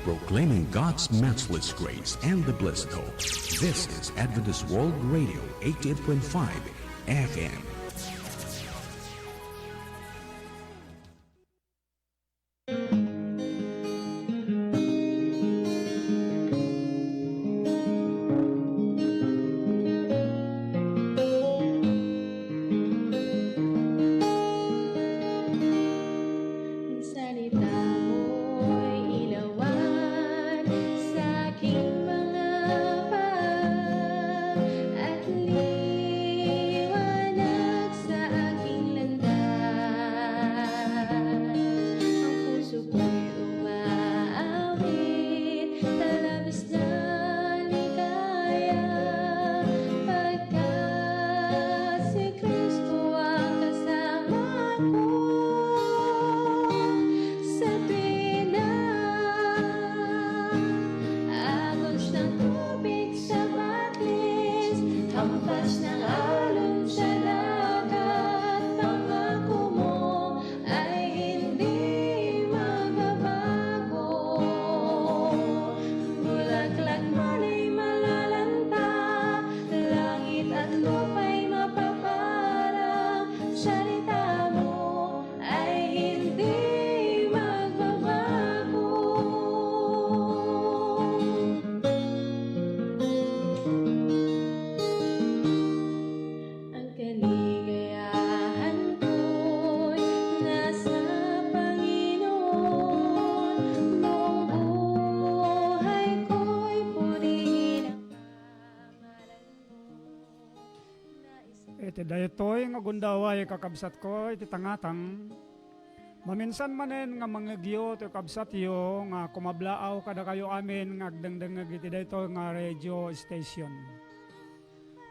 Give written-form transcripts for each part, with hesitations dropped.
proclaiming God's matchless grace and the blessed hope. This is Adventist World Radio, 88.5 FM. Iti daytoy nga gundaway kakabsat ko iti tangatang maminsan manen nga mangagyo ti kabsat yo nga kumablaaw kada kayo amin nga agdengdengeg iti daytoy nga radio station.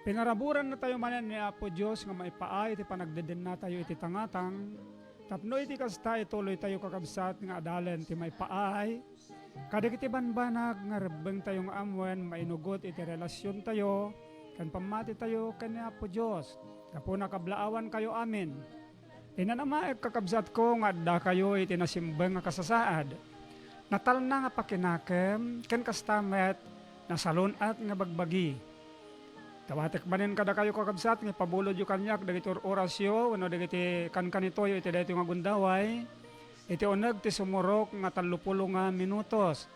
Pingaraburan na tayo manen ni Apo Dios nga maipaay iti panagdeden na tayo iti tangatang tapno iti kasta ituloy tayo kakabsat nga adalen ti maipaay kadag iti banbanag nga rebeng tayong amwen mainugot iti relasyon tayo kan pamati tayo kanya po Diyos. Kapo nakablaawan kayo amin. Inanamaek kakabsat ko nga adda kayo iti nasimbeng nga kasasaad. Natal na nga pakinakem, ken kastamet, nasalunat nga bagbagi. Tawatek manin kada kayo kakabsat, nga pabulod yu kanyak, dagiti orasyo, wano dagiti kankanito iti dito nga gundaway, iti uneg ti sumurok nga 30 nga minutos.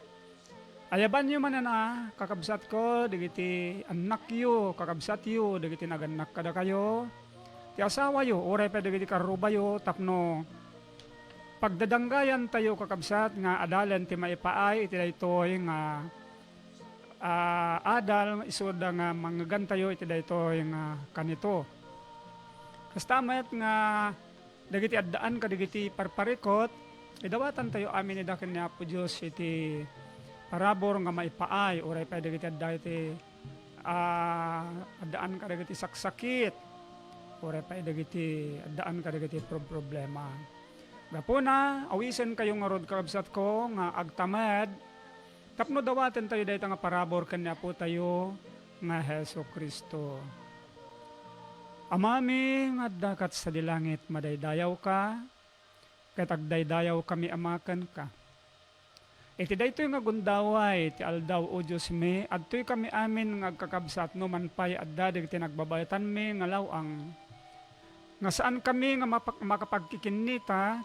Ayaban nyo man na, kakabsat ko, dagiti anak yo, kakabsat yo, dagiti naganak kada kayo. Ti asawa yo, oray pa dagiti karuba yo, tapno pagdadanggayan tayo kakabsat nga adalan ti maipaay, iti daytoy nga adal, isuda nga manggan tayo, iti daytoy nga kanito. Kastamet nga dagiti addaan ka dagiti parparikot, idawatan tayo amin idaken ni Apo Diyos iti parabor nga maipaay, oray pa dagiti adda iti addaan ka dagiti saksakit, oray pa dagiti addaan ka dagiti problema. Gapuna, awisen kayo nga rod kakabsat ko nga agtamad, tapno dawaten tayo dayta nga parabor kanya po tayo nga Hesu Kristo. Amami nga dakat sa dilangit madaydayaw ka, katagdaydayaw kami amakan ka. Iti daytoy nga gundaway, ti aldaw o Diyos mi, adtoy kami amin nga agkakabsat no manpay adda dagiti nagbabayatan mi nga lawang. Nga saan kami nga makapagkikinita,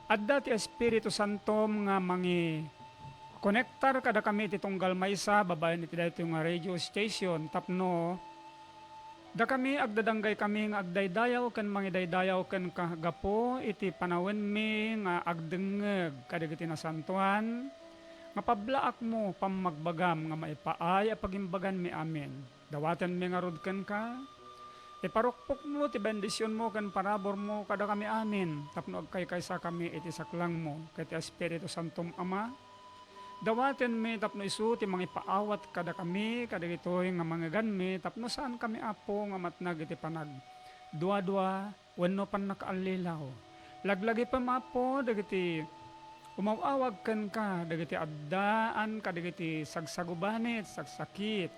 adda ti Espiritu Santo nga mangi konektar kada kami iti tunggal maysa, babayan iti daytoy nga radio station, tapno da kami agdadanggay kami nga agdaydayaw ken mangidaydayaw ken kagapo iti panawen mi nga agdengeg kadagiti nasantuan nga pablaak mo pamagbagam nga maipaay a pagimbagan mi amin. Dawaten mi nga rod ken ka iparukpok mo ti bendisyon mo ken parabor mo kada kami amin tapno agkaykaysa kami iti saklang mo ket ti Espiritu Santom Ama. Dawaten mi tapno isu ti mangipaawat kada kami kada gitoy nga mangagan mi tapno saan kami apo nga matnag iti panag dua-dua wenno pan nakaallilaw. Laglagi pa mapo dagiti umawawag ken ka dagiti addaan kadagiti sagsagubanit sagsakit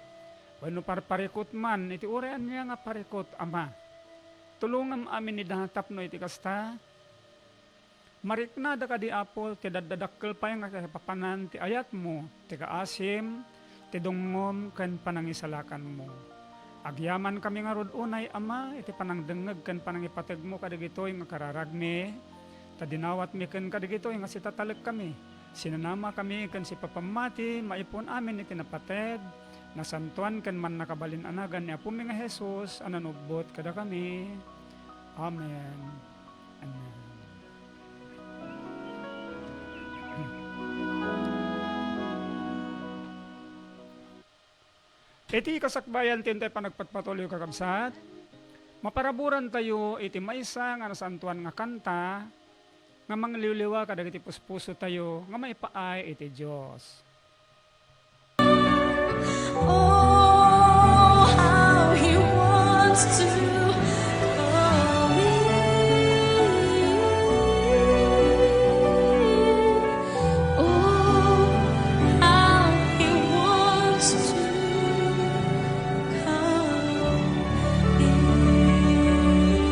wenno parparikot man iti urean niya nga parikot Ama. Tulungam amin ni tapno iti kasta Mariknada ka di apol, ti dadadakkel pa yung papanan ti ayat mo, ti kaasim, ti dungngom, ken panangisalakan mo. Agyaman kami nga rod unay, Ama, iti panangdengeg ken panangipateg mo kadigitoy nga kararagmi, tadinawat mi ken kadigitoy nga sitatalag kami. Sinanama kami ken si papamati, maipon amin iti napateg, nasantuan ken man nakabalin anagan ni Apo mi nga Jesus, ananubot kada kami. Amen. Amen. Iti kasakbayan tintay panagpatpatuloy kakabsat, maparaburan tayo iti maysa nga nasantuan nga kanta, nga mangliliwa kadag iti puspuso tayo, nga maipaay iti Diyos. Oh, how he wants to come in. Oh, how he wants to come in. Come in. Come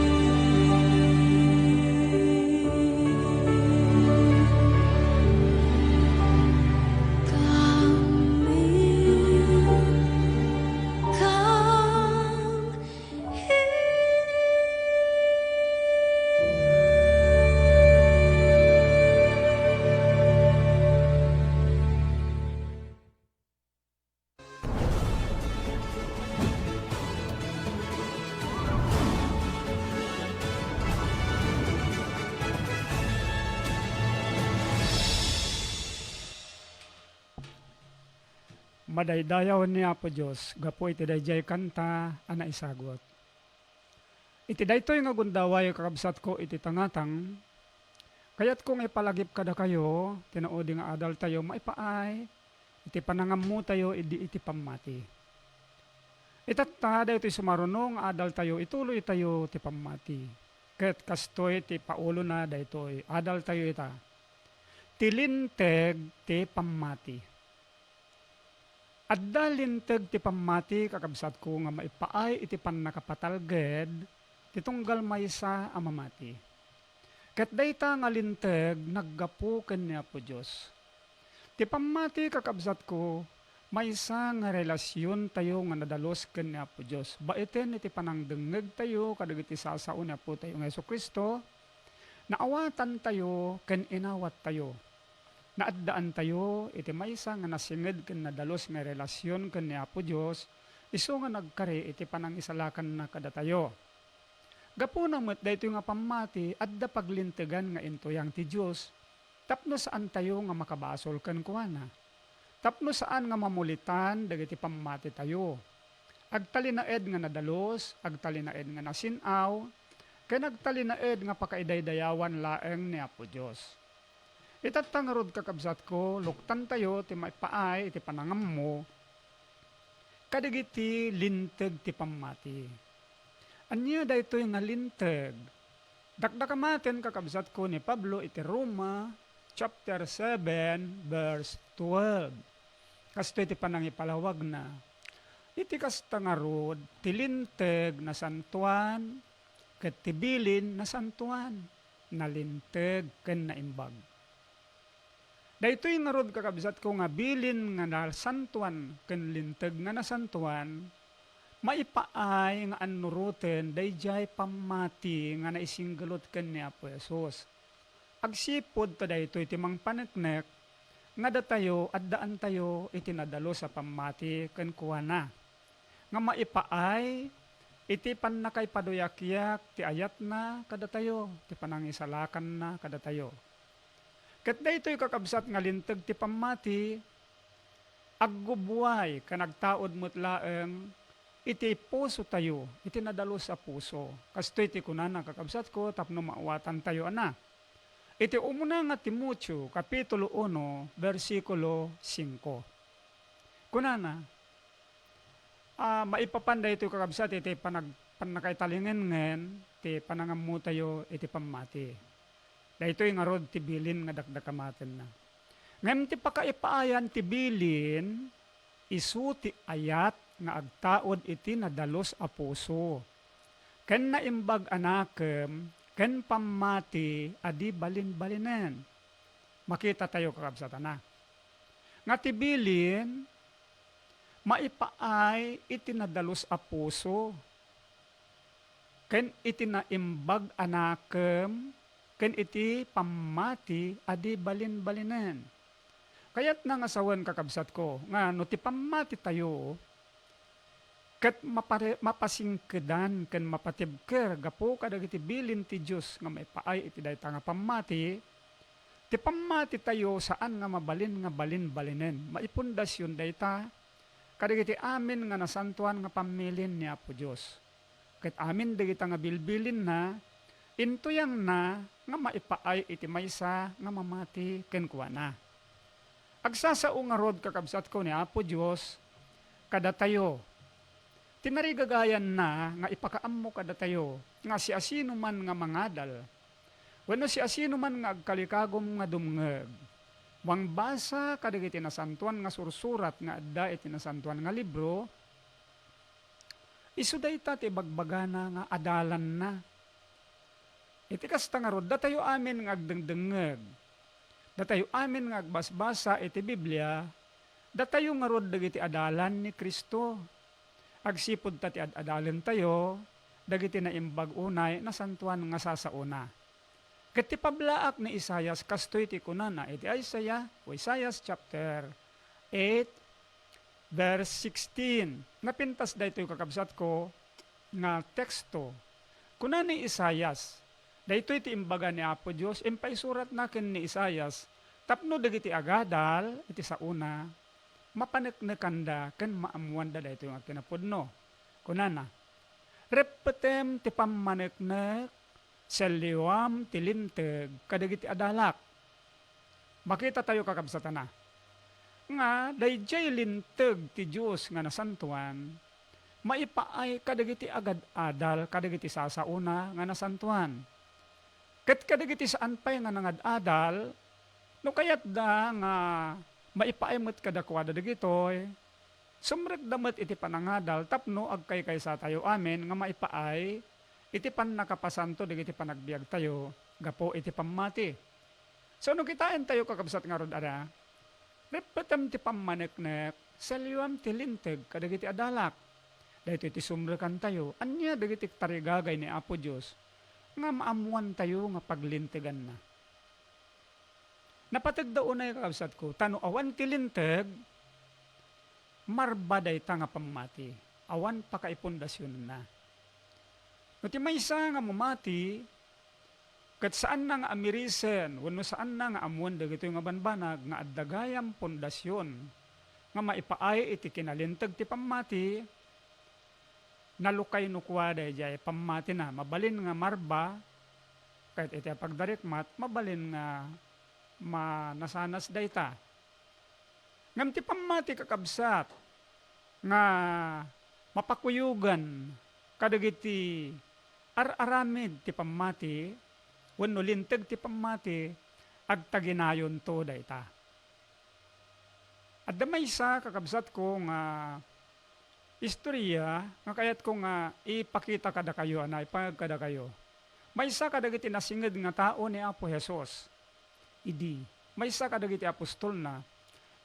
Madaydayaw ni Apo Diyos, gapo iti dayjay kanta, ana isagot. Iti daytoy nga gundaway kakabsat ko iti tangatang, kayat kung ipalagip kada kayo, tinaudi nga adal tayo maipaay, iti panangammu tayo, iti pamati. Itatta, daytoy sumarunong adal tayo, ituloy tayo ti pamati. Ket kastoy ti paulo na daytoy, adal tayo ita. Tilinteg ti pamati. Adda linteg ti pamati kakabsat ko nga maipaay iti pannakapatalged ti tunggal maysa a mamati. Ket dayta nga linteg naggapu ken ni Apo Dios. Ti pamati kakabsat ko maysa nga relasyon tayo nga nadalos ken ni Apo Dios. Baiten iti panangdengeg tayo kadagiti sasao ni Apo tayo nga Jesucristo, naawatan tayo ken inawat tayo. Naaddaan tayo, iti maysa nga nasinged ken nadalos nga relasyon ken ni Apo Dios, isu nga nagkari iti panangisalakan na kada tayo. Gapu na met daytoy nga pamati, adda paglintegan nga intuyang ti Dios, tapno saan tayo nga makabasol ken kuana. Tapno saan nga mamulitan dagiti pamati tayo. Agtalinaed nga nadalos, agtalinaed nga nasinaw, ken agtalinaed nga pakaidaydayawan laeng ni Apo Dios. Itatangarod kakabsat ko, luktan tayo, ti maipaay, ti panangam mo, kadigiti linteg ti pamati. Anya daytoy nga linteg, dakdakamaten kakabsat ko ni Pablo iti Roma, chapter 7, verse 12. Kasto iti panangipalawag na, iti kastangarod, ti linteg na santuan, ket ti bilin na santuan, na linteg ken naimbag. Daytoy nga rod kakabsat ko nga bilin nga nasantuan ken linteg nga nasantuan, maipaay nga anuruten dayjay pamati nga naisinggalot ken ni Apo Jesus. Agsipod ta daytoy ti mangpaneknek nga datayo addaan tayo iti nadalo sa pamati ken kuana. Nga maipaay iti pannakay paduyakyak ti ayat na kada tayo, ti panangisalakan na kada tayo. Ket daytoy kakabsat nga linteg ti pamati, aggubuay kanagtaod met laeng iti puso tayo, iti nadalo sa puso. Kastoy ti kunana kakabsat ko tapno maawatan tayo ana. Iti umuna nga Timoteo kapitulo 1 bersikulo 5. Kunana, maipapanday ito kakabsat iti panakaitalingen ti panangammu tayo iti pamati. Daytoy nga rod ti bilin nga dakdakamaten na. Ngem ti pakaipaayan ti bilin, isu ti ayat nga agtaod iti nadalos a puso. Ken naimbag anakem, ken pamati adi balin-balinen. Makita tayo kakabsatan na. Nga tibilin, maipaay itinadalos a puso, ken itinaimbag anakem, ken iti pamati adi balin-balinen. Kaya't nangasawan kakabsat ko, nga no ti pamati tayo, ket mapasingkedan ken mapatibker gapo kadagiti bilin ti Dios nga maipaay iti dayta nga pamati, ti pamati tayo saan nga mabalin nga balin-balinen, maipundasyon dayta kadagiti amin nga nasantuan nga pamilin ni Apo Dios. Ket amin dagita nga bilbilin na intuyang na nga maipaay iti maysa nga mamati ken kuana. Agsasao nga rod kakabsat ko ni Apo Dios kada tayo. Tinarigagayan na nga ipakaammo kada tayo nga si asino man nga mangadal. Wenno si asino man nga agkalikagom nga dumngeg. Wang basa kadagiti nasantuan nga sursurat nga adda iti nasantuan nga libro, isu dayta ti bagbagana nga adalan na. Iti kasta nga rod datayo amin nga agdengdengeg. Datayo amin nga agbasbasa iti Biblia, datayo nga rod dagiti adalan ni Kristo. Agsipod ta ti adalan tayo, dagiti na imbag unay na santuan nga sasauna. Ket ti pablaak ni Isaias kastoy ti kunana iti Isaiah chapter 8 verse 16. Napintas daytoy kakabsat ko nga teksto. Kunana ni Isaias, daytoy ti imbaga ni Apo Dios, impaisurat naken ni Isaias, tapno dagiti agadal iti sauna, mapaneknekanda ken maamuanda daytoy nga kinapudno. Kunana, repetem ti pammaneknek seliwam tilinteg kadagiti adalak. Makita tayo kakabsatan na. Nga, dayjay linteg ti Diyos nga nasantuan, maipaay kadagiti agad-adal, kadagiti sasauna nga nasantuan. Ket kadagiti saan pay nga nangad-adal, no kayat da nga maipaay met kadakwada dagitoy, sumrek damet iti panangadal, tapno agkay sa tayo amin nga maipaay, iti pan nakapasanto dagiti panagbiag tayo, gapo iti pamati. So no kitain tayo kakabsat nga rod ada, repetem ti pammaneknek, seliwam ti linteg kadagiti adalak. Dahito iti sumrekan tayo, anya dagiti tarigagay ni Apo Dios, nga maamuan tayo nga paglintegan na. Napatag daw na yung kakabsat ko, tano awan ti linteg, marbaday ta nga pamati, awan pa kaipundasyon na. No ti maysa nga mamati, kat saan na nga amirisen, wano saan na nga amuan dagito yung banbanag, nga addagayam pundasyon, nga maipaay iti kinalintag ti pamati, nalukay nukwa day pamati na, mabalin nga marba, kahit iti pagdarikmat, mabalin nga manasanas dayta. Ngam ti pamati kakabsat, nga mapakuyugan, kadagiti aramid ti pamati, wenno linteg ti pamati, agtaginayon to dayta. At damay sa kakabsat ko nga istorya, nga kayat ko nga ipakita kada kayo, ipagad kada kayo. May isa kadagiti nasinged nga tao ni Apo Jesus. Idi, may isa kadagiti apostol na,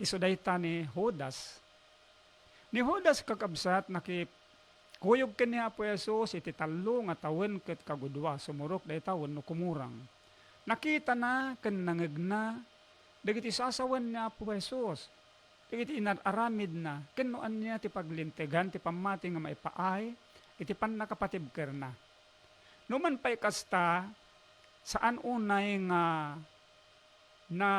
iso dayta ni Judas. Ni Judas kakabsat kuyog ken ni Apo Jesus iti tallo nga tawen ket kagudwa sumurok dayta wenno kumurang. Nakita na ken nangegna dagiti sasawen ni Apo Jesus. Dagiti inaramid na ken noan niya ti paglintegan ti pamati nga maipaay iti pannakapatibker na. Numan pay kasta saan unay nga na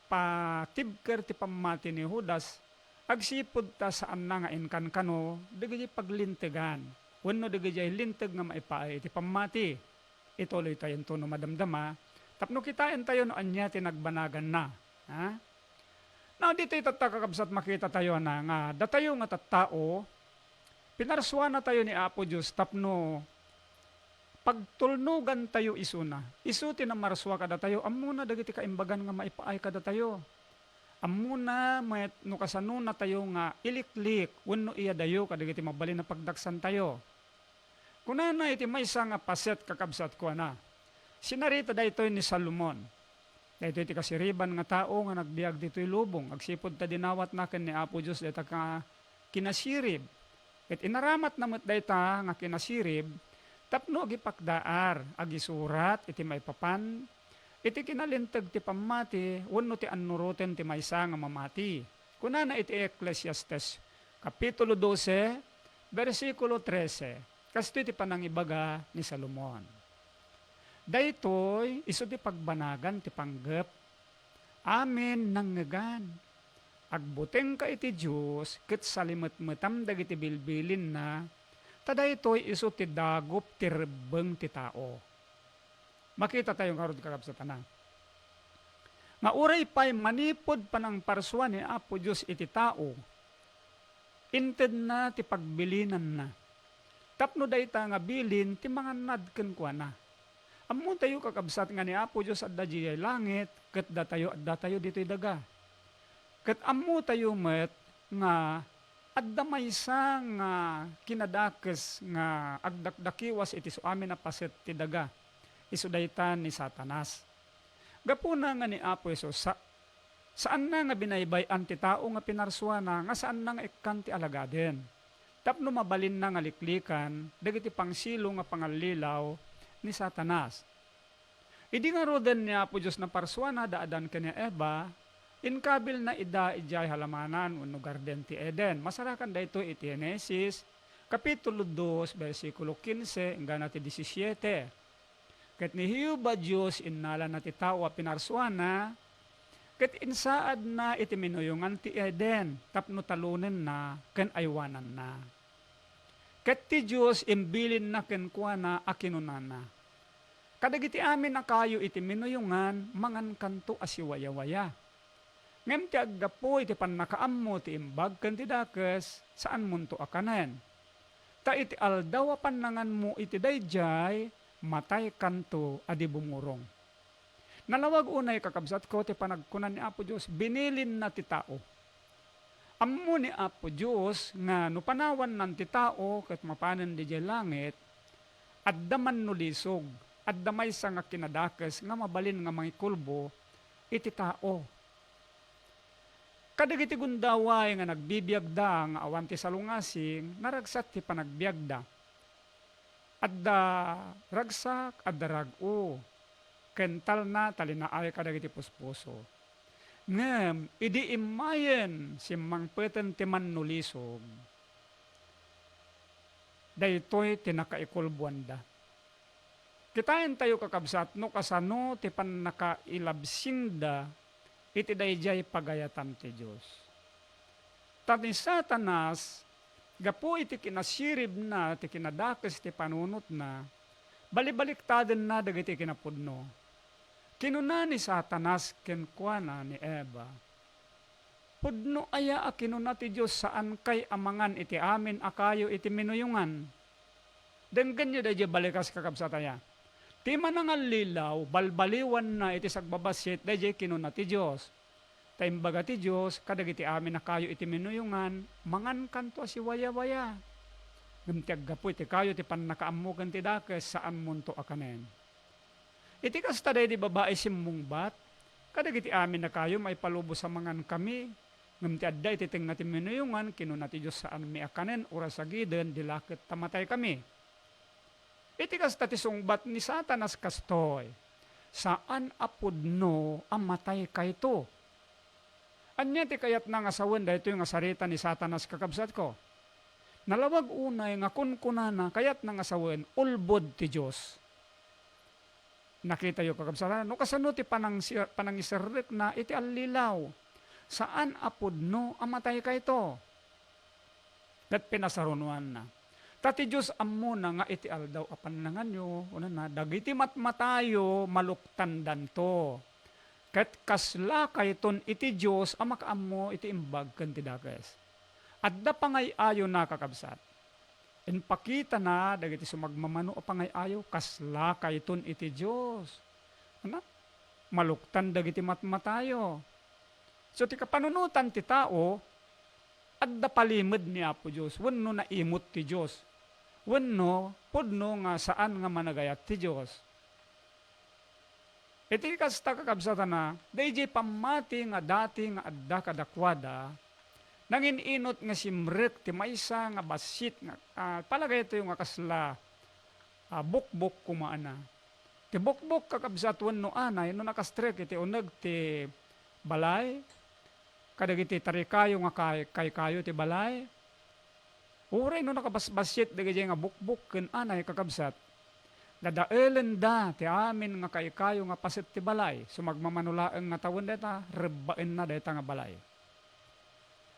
patibker ti pamati ni Judas, agsipod ta saan na nga inkan kano, dagiti paglintegan. Wenno dagiti linteg nga maipaay iti pamati. Ituloy tayo to no madamdama. Tapno kitain tayo no anya tinagbanagan na. Ha? Now dito itatagakabsat makita tayo na nga datayo nga tattao, pinarswa na tayo ni Apo Diyos tapno pagtulnugan tayo isuna. Isu tinamarswa kada tayo, amuna dagiti kaimbagan nga maipaay kada tayo. Amuna no kasano na tayo nga iliklik, wenno iya dayo kadagiti mabalin na pagdaksan tayo. Kunana iti maysa nga paset kakabsat ko na. Sinarita daytoy ni Salomon. Daytoy ti kasiriban nga tao nga nagbiag ditoy lubong. Agsipod ta dinawat naken ni Apo Dios dayta ka kinasirib. Ket inaramat namot dayta nga kinasirib, tapno agipakdaar, agisurat iti maipapan, iti kinalintag ti pamati, wenno ti annuroten ti maysa nga mamati. Kunana iti Ecclesiastes Kapitulo 12, versikulo 13. Kasto iti panangibaga ni Salomon. Daytoy isu ti pagbanagan ti panggep. Amen nanggegan. Agbuteng ka iti Diyos ket salimetmetam dagiti bilbilin na tadaytoy isu ti dagop ti rebbeng ti tao. Makita tayo karud kakabsatan na. Nga uray pa'y manipod panang parswa ni Apo Diyos iti tao, inted na ti pagbilinan na. Tapno dayta nga bilin ti mga nadken kwa na. Ammo tayo kakabsat nga ni Apo Diyos adda jiyay langit, ket adda tayo dito'y daga. Ket ammo tayo met nga adda maysa nga kinadakes nga agdakdakiwas iti so amin na paset ti daga. Isu daytan ni Satanas. Gapuna nga ni Apo Hesus, saan na nga binaybayan ti tao nga pinarswa na, nga saan na nga ikkan ti alagaden. Tapno mabalin na nga liklikan, dagiti pangsilo nga pangalilaw ni Satanas. Idi nga roden ni Apo Diyos na parswa na daadan kanya Eva, inkabil na ida ijay halamanan wenno garden ti Eden. Masarakan dayto iti Genesis, Kapitulo 2, versikulo 15, hanggang ti 17. Ket ni Hiuba Diyos innala na ti tao a pinarswa na, ket insaad na iti minuyungan ti Eden, tapno talunen na, ken aywanan na. Ket ti Diyos imbilin na ken kuana a kinunana. Kadagiti amin na kayo iti minuyungan, mangan kanto asiwaya-waya. Ngem ti aggapo iti pannakaammo ti imbag ken ti dakes, saan munto akanen. Ta iti aldaw a pannangan mo iti dayjay, matay kanto adi bumurong. Nalawag unay kakabsat ko ti panagkunan ni Apo Diyos, binilin na ti tao. Ammo ni Apo Diyos nga no panawan nan ti tao ket mapanen di langit, adda man no lisog, adda maysa nga kinadakes nga mabalin nga mangikulbo iti tao. Kadagiti gundaway nga nagbibiagda nga awan ti salungasing, naragsat ti panagbiagda. Adda ragsak, adda rago, kental na talinaay kadagiti puspuso. Ngem, idi imayen simmang peten ti mannulisog. Daytoy tinakaikulbuan da. Kitain tayo kakabsat no kasano ti pannakailabsing da iti dayjay pagayatan ti Diyos. Tani Satanas, gapo iti kinasirib na, ti kinadakes ti panunot na, balibaliktadin na dagiti kinapudno. Kinuna ni Satanas kenkwana ni Eva. Pudno aya a kinuna ti Diyos saan kay amangan iti amin akayo iti minuyungan. Den ganyo dayjay balikas kakabsataya. Ti manangal lilaw, balbaliwan na iti sagbabasit, dayjay kinuna ti Diyos. Taimbaga ti Diyos, kadagiti amin na kayo iti minuyungan, mangan kanto asiwaya-waya. Gumtiag gapo iti kayo ti pannakaamugan ti dakes, saan munto akanen. Iti kasta day di babae simmungbat, kadagiti amin na kayo may palubo sa mangan kami, gumtiad day iti ting natin minuyungan, kinuna ti Diyos saan mi akanen, oras agiden, dilakit tamatay kami. Iti kasta ti sungbat ni Satanas kastoy, saan apudno ang matay kayto? Anya ti kayat na nga sawen, dahito yung asarita ni Satanas kakabsat ko. Nalawag unay nga kunkunana, kayat na nga sawen, ulbod ti Diyos. Nakita yung kakabsat, no kasano ti panangisarrik na iti alilaw, saan apudno ang matay kayto? Kat pinasarunuan na. Tati Diyos ammo na nga iti aldaw apan nangan nyo, una na, dagiti matmatayo maluktan danto. Ket kasla kayton iti Diyos amakaammo iti imbag ken ti dakes. Adda pangay-ayo na kakabsat. Inpakita na dagiti sumagmamano a pangay-ayo, kasla kayton iti Diyos. Ana? Maluktan dagiti matmatayo. So ti kapanunutan ti tao, adda palimid ni Apo Diyos, wenno na imot ti Diyos. Wenno, pudno nga saan nga managayat ti Diyos. Iti kasta kakabsatan na, dayjay pamati nga dati nga adda kadakwada, nangin inot nga simrek ti maysa nga basit nga palagay ito yung nga kasla bukbuk kumaana. Ti bukbuk kakabsatuan no anay no nakastrek iti uneg ti balay, kadagiti tarikayo nga kay kayo ti balay. Uray no nakabasbasit dagiti nga bukbuk ken anay kakabsat. Dadaelen da ti amin nga kay kayo nga pasit ti balay, sumagmamanulaeng nga tawon deta rebaen na deta nga balay.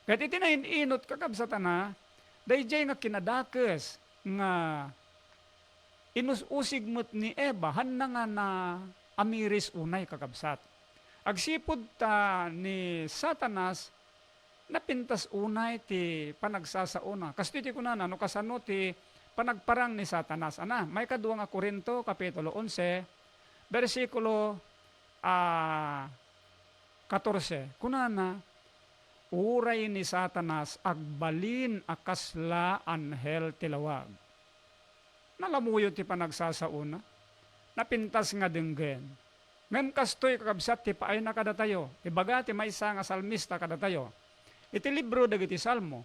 Ket iti na inot kakabsatan na, dayjay nga kinadakes nga inususig mo't ni Eva, hanna nga na amiris unay kakabsat. Agsipod ta ni Satanas, napintas unay ti panagsasauna. Kasto ti kunana, no kasano ti panagparang ni Satanas. Ana, may kaduwa nga Korinto, Kapitulo 11, versikulo 14. Kunana, uray ni Satanas agbalin akasla anhel tilawag. Nalamuyo ti panagsasauna, napintas nga denggen. Ngem kastoy kakabsat ti paay na kadatayo, ibaga ti maysa nga salmista kadatayo. Iti libro dagiti Salmo,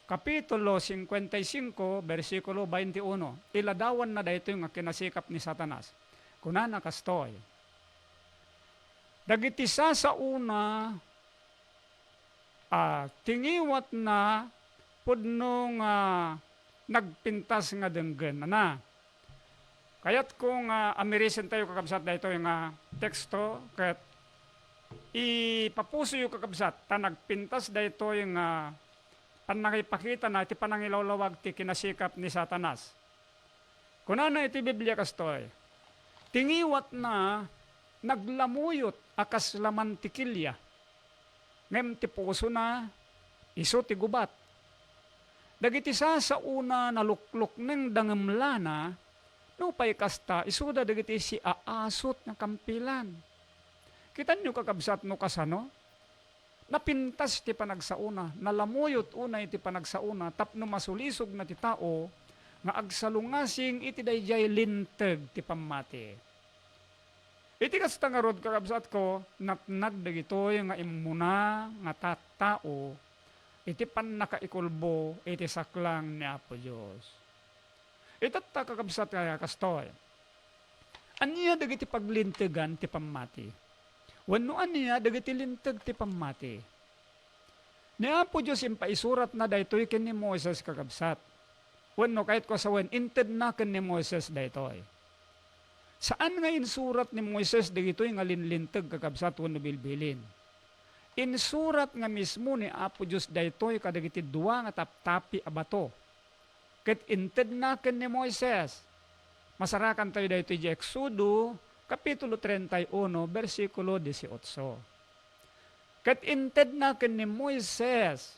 Kapitulo 55, versikulo 21, iladawan na dayto nga kinasikap ni Satanas. Kunana kastoy, dagiti sasauna, tingiwat na pudno nga nagpintas nga denggen na. Kaya't kung amerisen tayo kakabsat dayto yung teksto, kat ipapuso yung kakabsat, ta nagpintas dayto yung panangipakita na iti panangilawlawag ti kinasikap ni Satanas. Kunana iti Biblia kastoy, tingiwat na naglamuyot akas laman ti kilya, ngem ti puso na iso ti gubat. Dagiti sa una naluklok ng dangamlana, no pay kasta, isuda dagiti si aasot ng kampilan. Kitan nyo kakabsat no kasano? Napintas ti panagsauna, nalamuyot unay ti panagsauna, tapno masulisog na ti tao, nga agsalungasing iti dayjay linteg ti pamati. Iti kasta nga rod kakabsat ko, natnag dagitoy nga imuna nga tattao, iti pan nakaikulbo, iti saklang ni Apo Diyos. Ito't kakabsat kaya kastoy. Aniya dagiti paglintegan ti pamati. Wano aniya dagiti linteg ti pamati. Ni Apo Diyos impaisurat na daytoy ken ni Moses kakabsat. Wano kahit ko sawen, inted na ken ni Moses daytoy. Saan nga insurat ni Moses dagitoy nga linlinteg kakabsat wano bilbilin? Insurat nga mismo ni Apo Diyos daytoy kadagiti dua nga taptapi a bato. Ket inted na ken ni Moises. Masarakan tayo daytoy di Exodo, Kapitulo 31, versikulo 18. Ket inted na ken ni Moises,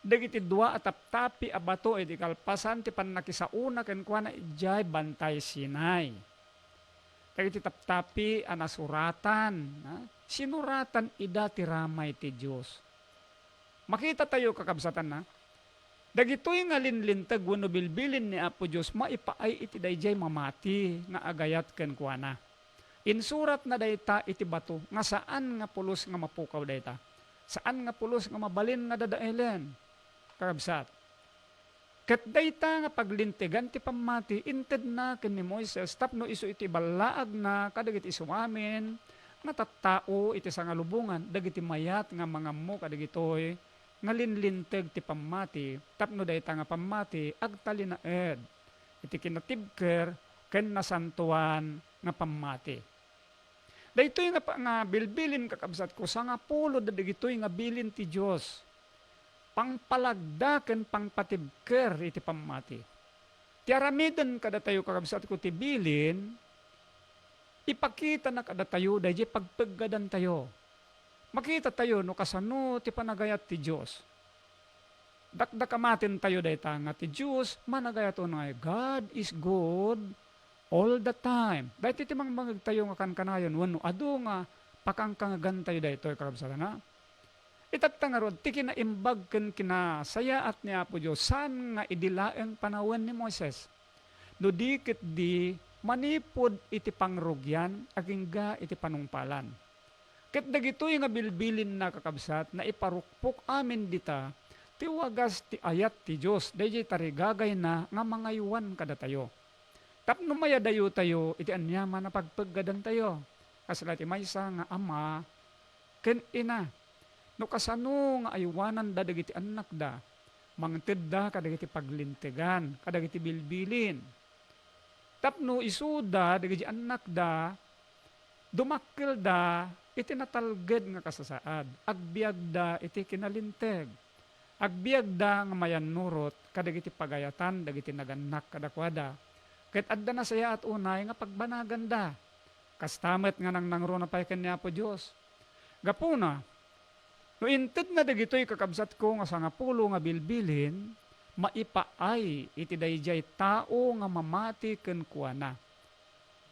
dagiti dua a taptapi a bato iti kalpasan ti pannakisauna ken kuana ijay bantay Sinai. Dagiti taptapi a nasuratan, sinuratan ida ti ramay ti Diyos. Makita tayo kakabsatan na, dagitoy nga linlintag wano bilbilin ni Apo Diyos, maipaay iti dayjay mamati nga agayat ken kuana. Insurat na dayta iti bato, nga saan nga pulos nga mapukaw dayta. Saan nga pulos nga mabalin nga dadaelen. Kakabsat. Ket dayta nga paglintigan ti pamati, inted na ken ni Moises, tapno iso iti balaag na kadagiti sumamin, nga tattao iti sangalubungan, dagiti mayat nga mga mo kadagitoy, nga linlinteg ti pamati, tapno dayta nga pamati, agtalinaed, iti kinatibker, ken nasantuan nga pamati. Daytoy nga bilbilin kakabsat ko, sa nga pulo dagitoy nga bilin ti Diyos, pangpalagda ken pangpatibker iti pamati. Ti aramiden kada tayo kakabsat ko ti bilin, ipakita na kada tayo, dahil pagpaggadan tayo. Makita tayo no kasano ti panagayat ti Diyos. Dakdakamatin tayo dayta nga ti Diyos, managayat nga God is good all the time. Dahil ti mangmangag tayo nga kankanayon, wano ado nga pakangkangagan tayo dayto, kakabsat na. Itatta nga rod, ti kinaimbag ken kinasayaat ni Apo Diyos, saan nga idilaeng panawan ni Moises. No dikit di manipod iti pangrugyan, agingga iti panungpalan. Ket dagitoy nga bilbilin na kakabsat, na iparukpok amin dita, ti wagas ti ayat ti Diyos, dayjay tarigagay na nga mangayuan kada tayo. Tapno mayadayo tayo, iti anyaman na pagpaggadan tayo. Kasla ti maysa nga ama, ken ina, no kasano nga ayuanan da dagiti anak da, mangted da kadagiti paglintegan, kadagiti bilbilin. Tapno isuda dagiti anak da, dumakkel da, iti natalged nga kasasaad. Agbiag da iti kinalinteg. Agbiag da nga mayan nurot kadagiti pagayatan dagiti naganak kadakwada. Ket adda na saya at unay nga pagbanagan da. Kastamet nga nang nangro na pay kanya po Dios. Gapuna, no inted na dagitoy kakabsat ko nga sangapulo nga bilbilin, maipaay iti dayjay tao nga mamati ken kuana.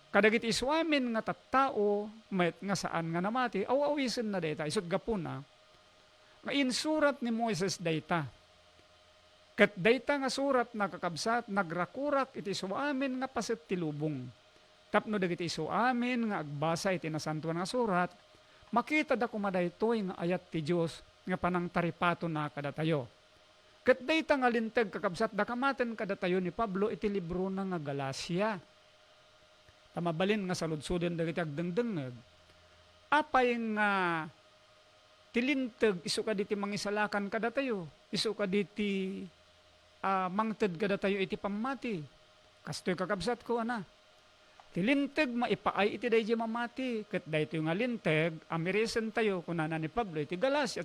Kadagiti iswamin nga tattao, met nga saan nga namati, awawisen na dayta, isot gapuna, nga insurat ni Moises dayta. Ket dayta nga surat na kakabsat, nagrakurak iti iswamin nga paset ti lubong. Tapno dagiti iswamin nga agbasa iti nasantuan nga surat, makita da kumadaytoy nga ayat ti Diyos nga panang taripato na kadatayo. Ket dayta nga linteg kakabsat, dakamaten kadatayo ni Pablo iti libro na nga Galacia. Tamabalin nga saludsuden dagiti agdengdengeg. Apay nga tilinteg isu kaditi mangisalakan kadatayo, isu kaditi mangted kadatayo iti pamati. Kastoy kakabsat ko ana. Tilinteg maipaay iti dayjay mamati, ket daytoy nga linteg amirisen tayo kunana ni Pablo iti Galacia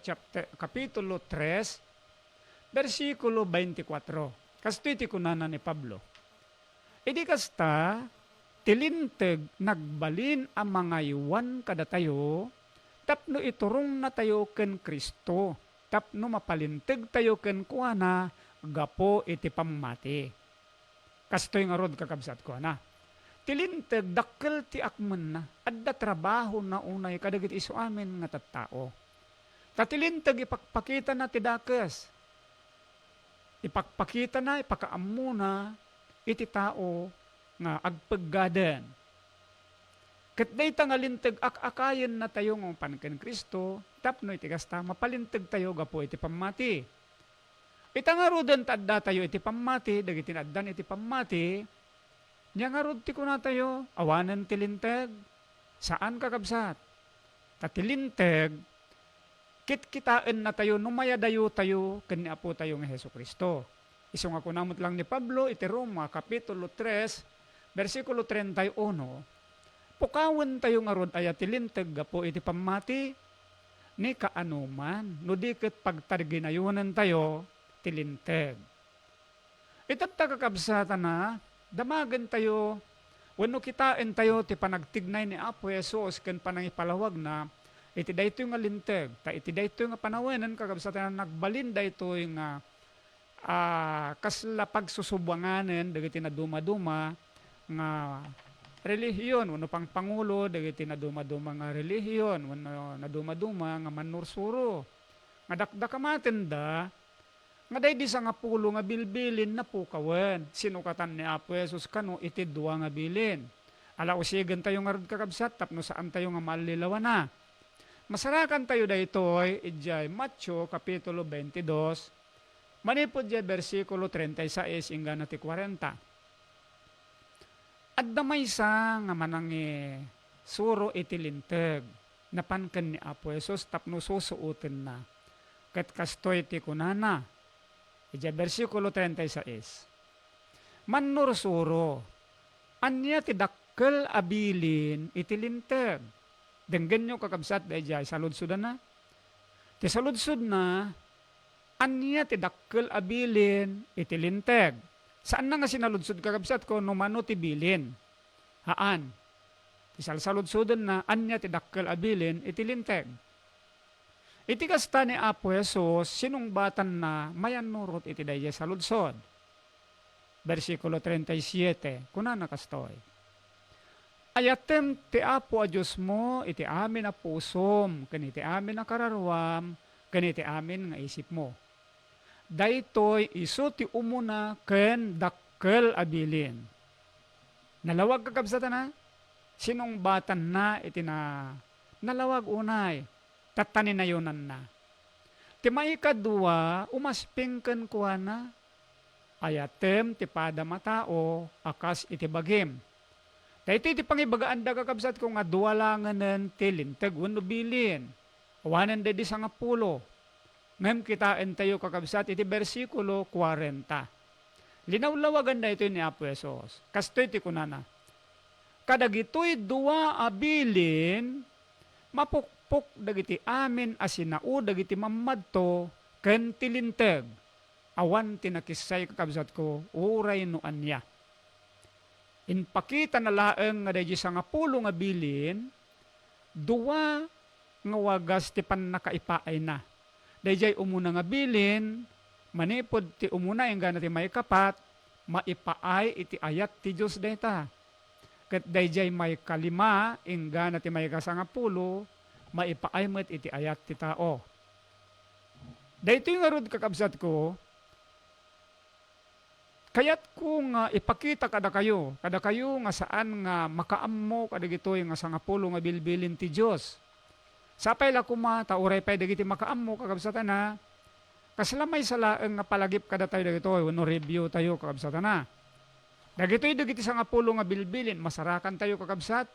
kapitulo 3 bersikulo 24. Kastoy iti kunana ni Pablo. Idi kasta tilinteg nagbalin ang mga iwan kada tayo, tapno iturong na tayo ken Kristo, tapno mapalinteg tayo ken kuana, gapo iti pammati. Kastoy nga rod kakabsat ko na. Tilinteg dakkel ti akmen na, adda trabaho na unay kadagit isu amin nga tattao. Tatilinteg ipakpakita na ti dakes. Ipakpakita na, ipakaammo na, iti tao nga agpaggaden. Ket dayta nga linteg akakayen na tayo ng panken Kristo, tapno iti kasta mapalinteg tayo gapo iti pammati. Ita nga roden tadda tayo iti pammati, dagiti addan iti pammati, niya nga rod ti kuna tayo, awanen ti linteg, saan kakabsat? Tatilinteg, kitkitain na tayo, numayadayo tayo, kani apo tayo nga Heso Kristo. Iso nga kunamot lang ni Pablo, iti Roma, kapitulo 3, versikulo 31, pukawan tayo nga rod aya tilinteg gapo iti pammati, ni kaanuman, no di ket pagtarginayunan tayo, tilinteg. Itat kakabsatan na, damagan tayo, wano kitain tayo, ti panagtignay ni Apo Jesus, ken panangipalawag na, iti daytoy nga linteg, ta iti daytoy nga panawenan kakabsatan na nagbalin daytoy nga, kasla pagsusubwanganen, dagiti na dumaduma, nga relihiyon, wano pang pangulo, dagiti na dumaduma nga relihiyon, wano na dumaduma nga manursuro. Nga dakdakamaten da, nga daydi sa nga pulo nga bilbilin na pukawen, sinukatan ni Apo Jesus kano iti dua nga bilin. Ala usigan tayo nga rod kakabsat, tapno saan tayo nga malilawan na. Masarakan tayo daytoy, ijay Matthew, kapitulo 22, manipod dyan, versikulo 36, ingga na ti 40. At damay sa nga manangi suro itilinteg, napankan ni Apo Jesus, tapno susuutin na. Kat kastoy ti kunana, ija versikulo 36. Manur suro, anya ti dakkel abilin itilinteg. Denggen nyo kakabsat, ija saludsudan na. Ti saludsud na, anya ti dakkel abilin itilinteg. Saan na nga sinaludsud kakabsat ko, numano ti bilin? Haan? Ti salsaludsudan na, anya ti dakkel abilin itilinteg. Iti kasta ni Apo Jesus, sinungbatan na mayan nurot iti dayjay saludsod. Versikulo 37, kunana kastoy. Ayatem ti Apo a Diyos mo, iti amin a pusom, kaniti amin a kararwam, kaniti amin nga isip mo. Daytoy isu ti umuna ken dakkel abilin. Nalawag kakabsatan na, sinong batan na iti na nalawag unay, tatanin na yunan na. Timay kadua, umasping ken kuha na, ayatem ti pada matao, akas iti bagim. Dahito iti pangibagaan da kakabsat ko nga duwalanganen ti lintag wano bilin. Awanan da di sa nga pulo. Ngem kitain tayo kakabsat iti versikulo 40. Linawlawagan na ito ni Apo Esos. Kasto iti kunana. Kadagito'y dua abilin, mapukpok dagiti amin asinao dagiti mamadto ken tilinteg. Awan tinakisay kakabsat ko, uray no anya. Inpakita na laeng nga dahi sa nga pulo nga bilin, dua nga wagas ti pannakaipaay na. Dahi umuna nga bilin, manipod ti umuna yung gana ti may kapat, maipaay iti ayat ti Diyos deta. Kat dahi may kalima, yung gana ti may kasangapulo, maipaay met iti ayat ti tao. Dahito yung arod kakabsat ko, kayat kung ipakita kada kayo nga saan nga makaammo kadagitoy nga sangapulo nga bilbilin ti Diyos. Sapay la kumata, uray pa'y dagiti makaammo kakabsatan na, kasalamay sa laeng nga palagip kada tayo dagitoy, no review tayo kakabsatan na. Dagitoy dagiti sangapulo nga bilbilin, masarakan tayo kakabsat.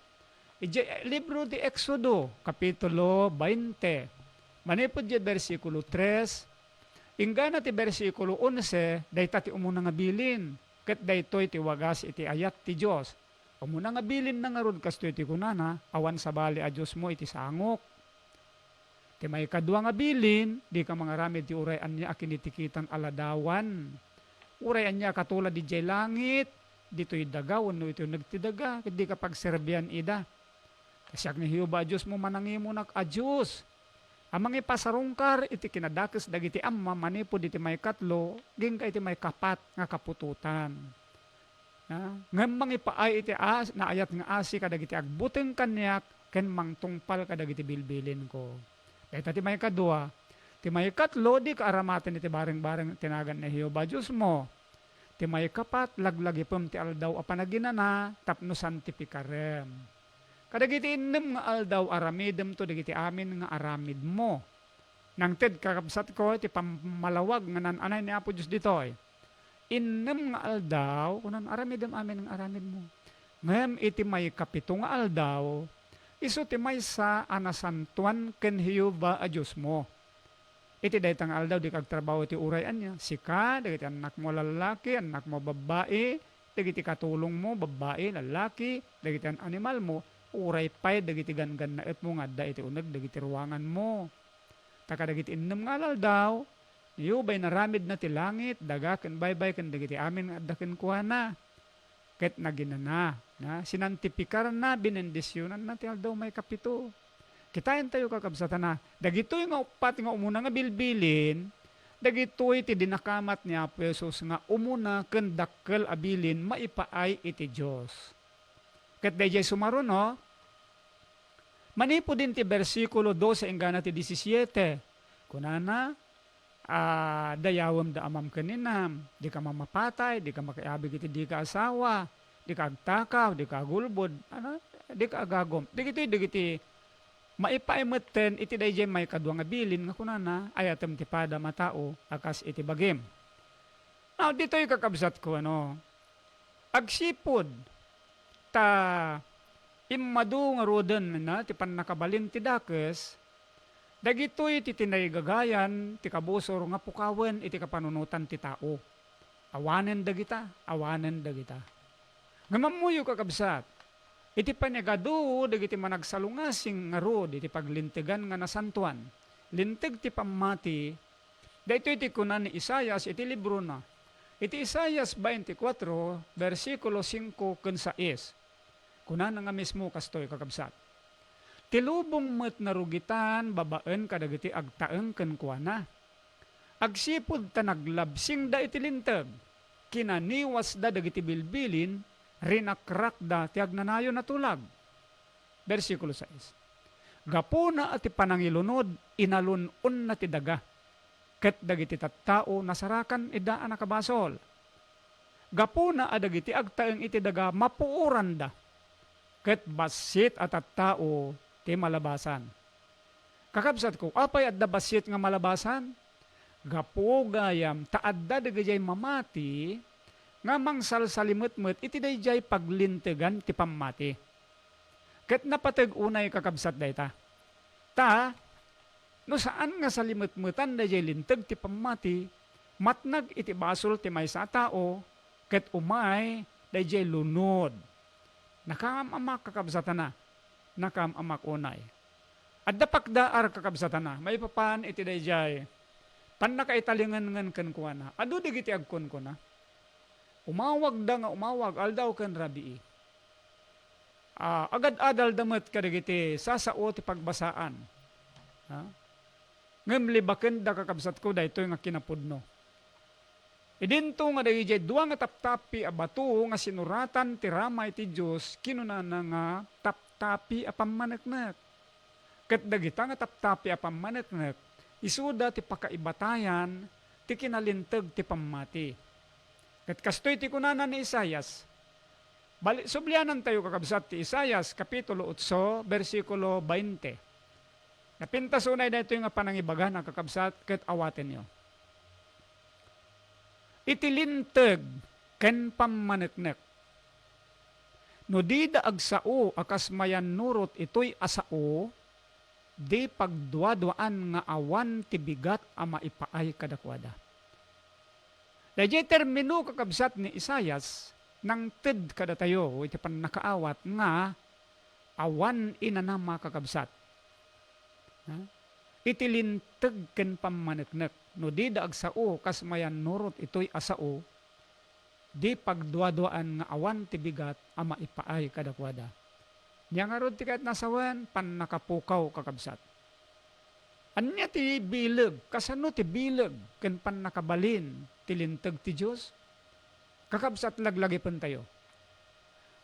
Libro di Exodo, Kapitulo 20, manipod di versikulo 3, ingana ti versikulo 11, dayta ti umuna nga bilin. Ket daytoy ti wagas iti ayat ti Dios. Umuna nga bilin na nga rod kasto iti kunana, awan sa bali a Dios mo iti sangok. Ti may kadwa nga bilin, di ka mga ramid ti urayan niya akinitikitan aladawan. Urayan niya katulad di jay langit, dito'y dagaw, no ito nagtidaga, di ka pagserbian ida. Kasyak ni Hiyoba Diyos mo manangimo nak a Diyos. Amang ipasarungkar iti kinadakes dagiti amma manipod iti may katlo ging ka iti may kapat nga kapututan. Ngem mangipaay iti na ayat nga asi kadagiti agbuteng kanyak ken mangtungpal kadagiti bilbilin ko. Dahil ti may kadua, ti may katlo di kaaramaten iti bareng-bareng tinagan ni Hiyoba Diyos mo. Ti may kapat laglagipem ti aldaw a panaginana tapnosan ti pikarem. Kadagiti innem nga aldaw aramidem to dagiti amin nga aramid mo. Nang ted kakabsat ko ti pamalawag nga nananay ni Apo Diyos ditoy. Innem nga aldaw kunan aramidem amin nga aramid mo. Ngem iti may kapito nga aldaw isu ti may sa anasantuan ken Hiyoba a Diyos mo. Iti daytang aldaw di kagtrabaho ti urayan niya. Sika dagiti anak mo lalaki, anak mo babae, dagiti katulong mo babae, lalaki, dagiti animal mo uray pay dagiti gangan na et mo nga da iti uneg dagiti ruangan mo. Taka dagiti innem nga aldaw, niyo bay naramid na ti langit, daga ken baybay ken dagiti amin nga daken kuana. Ket naginana, na sinantipikar na binendisyonan na ti aldaw may kapito. Kitayen tayo kakabsatan na, dagitoy nga upat nga umuna nga bilbilin, dagitoy ti dinakamat ni Apo Jesus nga umuna ken dakkel abilin maipaay iti Dios. Ket dayjay sumaron no, manipo din ti versikulo 12 ingana ti 17. Kunana, dayawem da amam kaninam, di ka mamapatay, di ka makiabig iti di ka asawa, di ka agtakaw, di ka agulbod, di ka agagom. Digiti maipaimeten iti dayjay may kadwa nga bilin nga kunana ayatem ti pada matao akas iti bagim. Now dito yung kakabsat ko agsipod ta immadu nga roden na ti pannakabalin ti dakes dagitoy ti tinayigagayan ti kabusor nga pukawen iti kapanunutan ti tao. Awanen dagita. Ngamamuyo kakabsat iti panegado dagiti managsalungasing nga rod iti paglintegan nga nasantuan. Linteg ti pamati dayto iti kunan ni Isaias iti libro na. Iti Isaias 24 versikulo 5 ken 6. Kunan nga mismo kastoy kakabsat. Tilubong met narugitan babaen kadagiti agtaeng ken kuana. Agsipud ta naglabsing da iti linteg. Kinaniwas da dagiti bilbilin rinakrak da ti agnanayo na tulag. Versikulo 6. Gapuna ati panangilunod inalunon na ti daga. Ket dagiti tattao nasarakan idaan nakabasol. Gapuna adagiti agtaeng iti daga mapuuran da. Ket basit at tao ti malabasan. Kakabsat ko, apay adda basit nga malabasan? Gapo gayam, taadda dagajay mamati, nga mangsal salimut-mut, iti dayjay paglintegan ti pamati. Ket napatag unay kakabsat dayta. Ta, no saan nga salimut-mutan dayjay linteg ti pamati, matnag iti basol ti maysa a tao, ket umay dayjay lunod. Nakamamak kakabsatana, nakamamak unay. At dapakdaar kakabsatana, may papan iti dayjay, pan nakaitalingan kan kuana, adu digiti agkon ko na. Umawag da nga umawag, aldaw kan rabii. Agad-adal damat kadagiti, sasao ti pagbasaan. Ha? Ngem libaken da kakabsat ko, dahito nga kinapudno. Idinto nga dayjay duwa nga taptapi a bato nga sinuratan ti ramay ti Dios kinunana nga taptapi a pammaneknek. Ket dagita nga taptapi a pammaneknek isuda ti pakaibatayan ti kinalinteg ti pammati. Ket kastoy ti kunana ni Isaias. Sublianan tayo kakabsat ti Isaias kapitulo 8 bersikulo 20. Napintas unay dito yung panangibaga na kakabsat ket awaten nyo. Itilinteg ken pammaneknek. No di da agsao akas mayan nurot ito'y asao, di pagduadwaan nga awan ti bigat a maipaay kadakwada. Dayjay termino kakabsat ni Isaias nang ted kada tayo iti pannakaawat nga awan inanama kakabsat. Ha? Itilinteg ken pammaneknek. No di da agsao kas mayan nurot ito'y asao, di pagduadwaan nga awan ti bigat a maipaay kadakwada. Nya nga rod ti ket nasawan pan nakapukaw kakabsat. Anya ti bileg, kasano ti bileg ken pan nakabalin ti linteg ti Dios? Kakabsat laglagi pen tayo.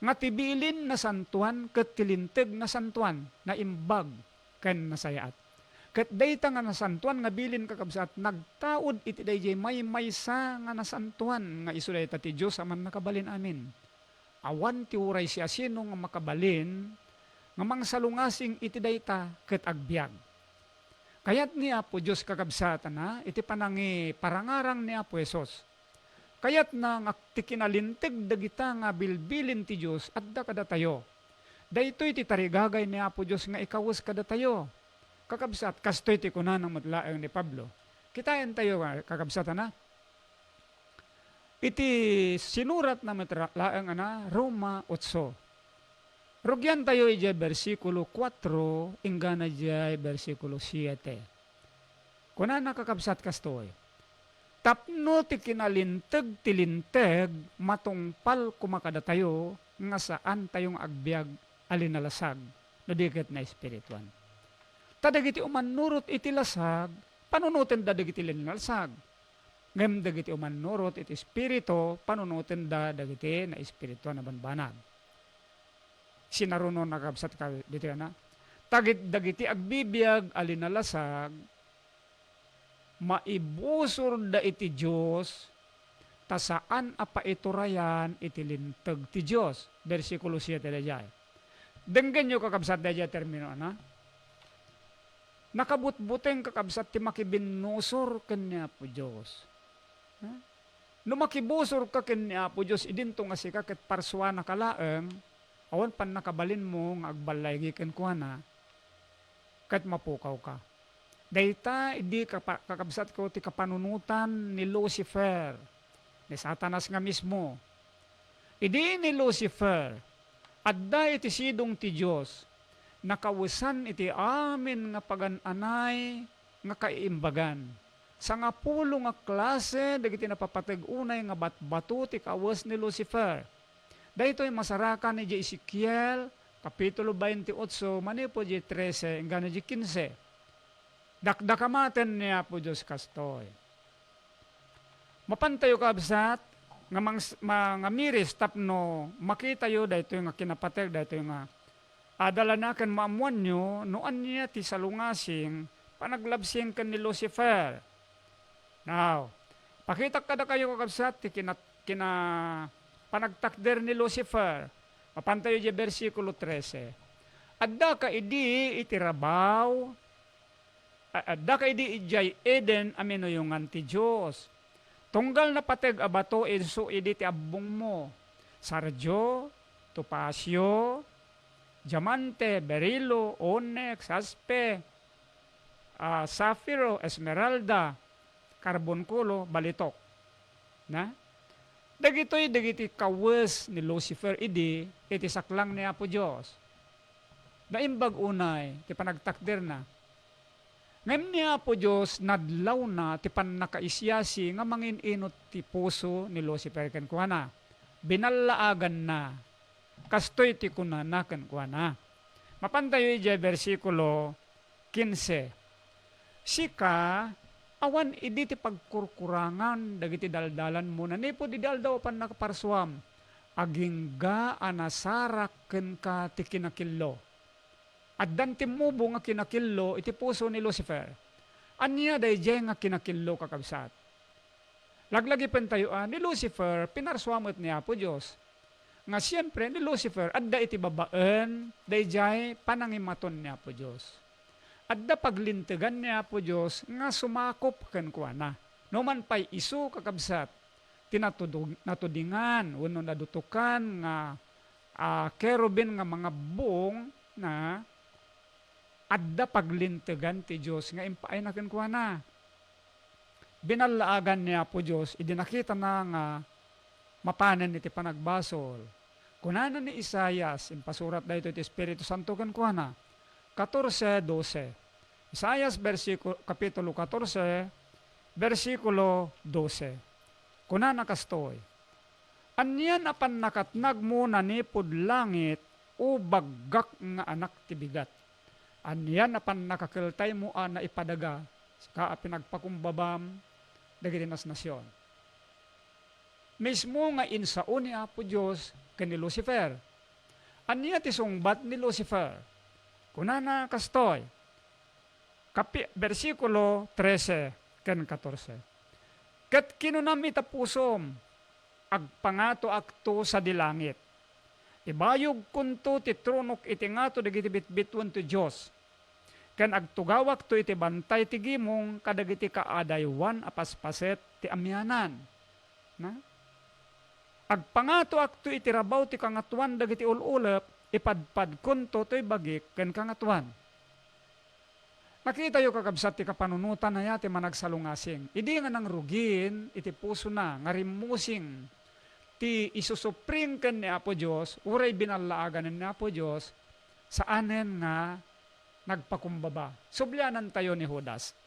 Nga ti bilin na santuan ket ti linteg na santuan na imbag ken nasayaat. Ket dayta nga nasantuan nga bilin kakabsat nagtaod iti dayjay maysa nga nasantuan nga isu dayta ti Dios aman nakabalin amin. Awan ti uray siya sino nga makabalin nga mangsalungasing iti dayta ket agbyag. Kayat ni Apo Dios kakabsatan na iti panangi parangarang ni Apo Hesus. Kayat na nga ti kinalinteg dagita nga bilbilin ti Dios adda kada tayo. Daytoy ti tarigagay ni Apo Dios nga ikawes kada tayo. Kakabsat, kastoy ti kunan ng matlaang ni Pablo. Kitayan tayo, kakabsatan na. Iti sinurat na matlaang Roma 8. Rugyan tayo ijay versikulo 4, ingana ijay versikulo 7. Kunan na kakabsat kastoy. Tapno ti kinalinteg tilinteg, matungpal kumakada tayo, nga saan tayong agbyag alinalasag, no diket na espirituan. Tadagiti umanurot iti lasag, panunutin da dagiti linalsag. Ngem dagiti umanurot iti espiritu, panunutin da dagiti na espiritu na banbanag. Sinarunon nakabsat ka dito na. Tagit dagiti agbibiyag alinalasag, maibusor da iti Diyos, tasaan apa iturayan iti linteg ti Diyos. Versikulo 7 dayjay. Denggan nyo kakabsat dayjay termino na. Nakabutbuteng kakabsat ti makibinusor kanya po Diyos. No makibusor ka kanya po Diyos, idinto nga sika ket parswa na kalaeng, awan pan nakabalin mo nga agbalay giken kuana, ket mapukaw ka. Dayta, idi kakabsat ko ti kapanunutan ni Lucifer, ni Satanas nga mismo. Idi ni Lucifer, adda iti sidong ti Diyos, nakawisan iti amin nga pagananay nga kaiimbagan. Sa nga pulo nga klase, dagiti napapatag unay nga batbato ti kawas ni Lucifer. Dahito'y masarakan ni Ezekiel, kapitulo 28, manipo di 13, hanggang di 15. Dakdakamaten niya po Diyos kastoy. Mapantayo kabsat, nga miris tapno, makita yo dahito'y nga kinapatag, dahito'y nga adala na kan maamuan nyo, noan niya ti salungasing, panaglabsing kan ni Lucifer. Now, pakita kada kayo kakabsat, ti kina panagtakder ni Lucifer. Mapantayo di versikulo 13. Adda ka idi itirabaw, adda ka idi ijay Eden amino yung anti Diyos. Tunggal na pateg abato iso idi ti abong mo. Sardio, topasyo, diamante, berilo, onyx, aspe, safiro, esmeralda, carbonculo, balitok. Na? Dagiti kawes ni Lucifer idi, iti saklang niya po Diyos. Naimbag unay, ti panagtakder na. Ngayon niya po Diyos, nadlaw na, ti panakaisyasi, nga mangininot ti puso ni Lucifer ken kuana. Binalaagan na, kastoy ti kunana ken kuana. Mapantayo iti versikulo 15. Sika, awan idi ti pagkurkurangan dagiti daldalan mo na nipo di daldaw pan nakaparswam agingga anasarak ken ka ti kinakillo. Addan ti mubo nga kinakillo iti puso ni Lucifer. Anya dayjay nga kinakillo kakabsat. Laglagi pentayuan ni Lucifer pinarswamot niya po Dios. Nga siyempre ni Lucifer adda iti babaen dayjay panangimaton niya po Dios. Adda paglintegan niya po Diyos nga sumakop ken kuana. No man pay isu kakabsat, natudingan, uno nadutukan nga kerubin nga mga buong na adda paglintegan ti Diyos nga impaay na ken kuana. Binalaagan niya po Diyos, idinakita na nga mapanen iti panagbasol. Kunana ni Isaias, impasurat dahito iti Espiritu Santo ken kuana, 14:12. Isaias kapitulo 14, versikulo 12. Kuna nakastoy. Anyan apan nakatnag mo na nipod langit o baggak nga anak tibigat. Anyan apan nakakiltay mo na ipadaga ka pinagpakumbabam dagiti nas nasyon. Mismo nga insaon ni Apo Diyos ken ni Lucifer. Anya ti sungbat ni Lucifer. Kuna nakastoy. Versikulo 13 ken 14. Ket kinunam itapusom, agpangato akto sa dilangit. Ibayog kunto ti tronok iti ngato dagiti bitbitwen ti Dios. Ken agtugawak to iti bantay ti gimong kadagiti kaadaywan apaspaset ti amyanan. Na? Agpangato akto iti rabaw ti kangatuan dagiti ululep, ipadpad kunto to'y bagik ken kangatuan. Nakita yung kakabsat ti kapanunutan na yati managsalungasing. Idi nga nang rugin, iti puso na, nga rimusing, ti isusupring ken ni Apo Diyos, uray binalaagan ni Apo Diyos, saanen nga nagpakumbaba. Sublyanan tayo ni Judas.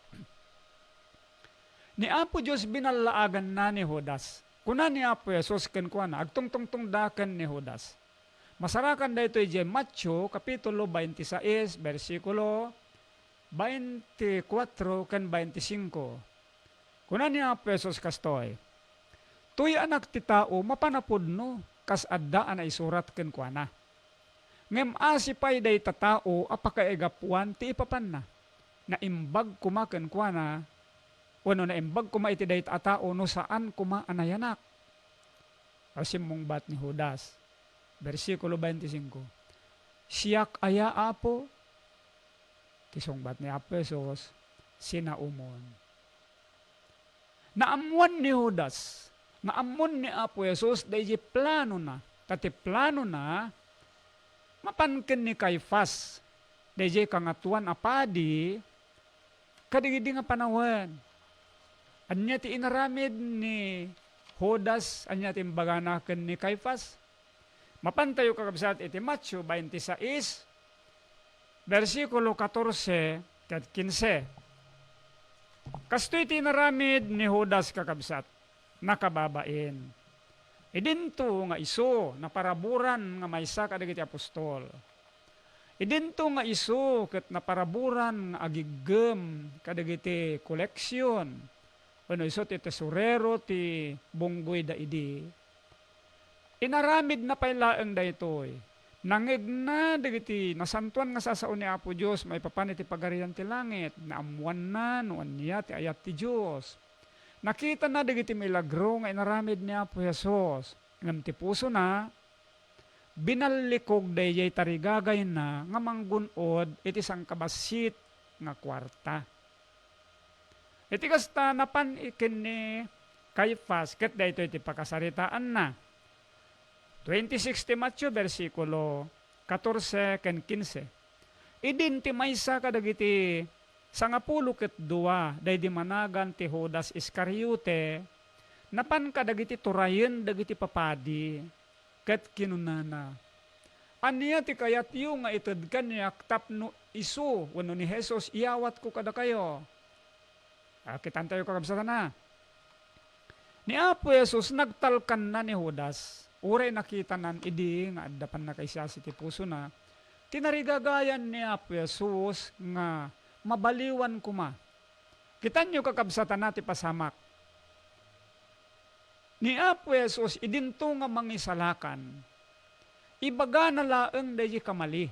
Ni Apo Diyos binalaagan na ni Judas. Kuna ni Apo Jesus ken kuana, agtungtungtung daken ni Judas. Masarakan dahito iti Matthew, kapitulo 26, versikulo 24 kan 25. Kuna niya pesos kastoy. Tuy anak ti tao mapanapod no kas adda na isurat ken kuana. Ngem asipay day tatao apakaigapuan ti ipapan na. Na imbag kuma ken kuana uno na imbag kuma iti day tao no saan kuma anayanak. Asimong bat ni Judas. Versikulo 25. Siyak aya Apo tisongbat ni Apesos, sinaumon. Naamuan ni Judas, naamuan ni Apo Jesus, dahil plano na, tati plano na, mapankin ni Caiphas, dahil kangatuan apadi, kadigidi nga panawan. Anya ti inaramid ni Judas, anya ti imbaganaken ni Caiphas. Mapantayo kakabsat iti Matthew 26, versikulo 14 ket 15. Kastoy tinaramid ni Judas kakabsat, nakababain. Idinto nga iso, naparaburan nga maysa kadagiti apostol. Idinto nga iso, ket naparaburan nga agiggem kadagiti koleksyon. Ano iso ti tesorero ti bunggoy da idi. Inaramid na pailaeng daytoy. Nangeg na dagiti nasantuan nga sasaon ni Apo Dios maipapan iti pagarian ti langit, naamuan na no anya ti ayat ti Dios. Nakita na dagiti milagro nga inaramid niya po Jesus. Ngam ti puso na, binalikog dayjay tarigagay na nga manggunod iti sang kabasit nga kwarta. Iti kasta napan ikin ni Caiphas, ket dayto iti pakasaritaan na. 26 Matthew, versikulo 14 ken 15. Idin ti maysa kadagiti sangapulo ket dua, day di managan ti Judas Iscariote, napan kadagiti turayen dagiti papadi, ket kinunana. Aniya ti kayat yu nga ited kanyak tapno isu, wano ni Jesus, iyawat ko kada kayo. Kitan tayo kakabsatan na. Ni Apo Jesus, nagtalkan na ni Judas, uray nakita nan idi nga addapan na kay siya ti puso na, tinarigagayan ni Apo Jesus nga mabaliwan kuma. Kitan nyo kakabsatan na ti pasamak. Ni Apo Jesus, idinto nga mangisalakan, ibaga na laeng dahi kamali.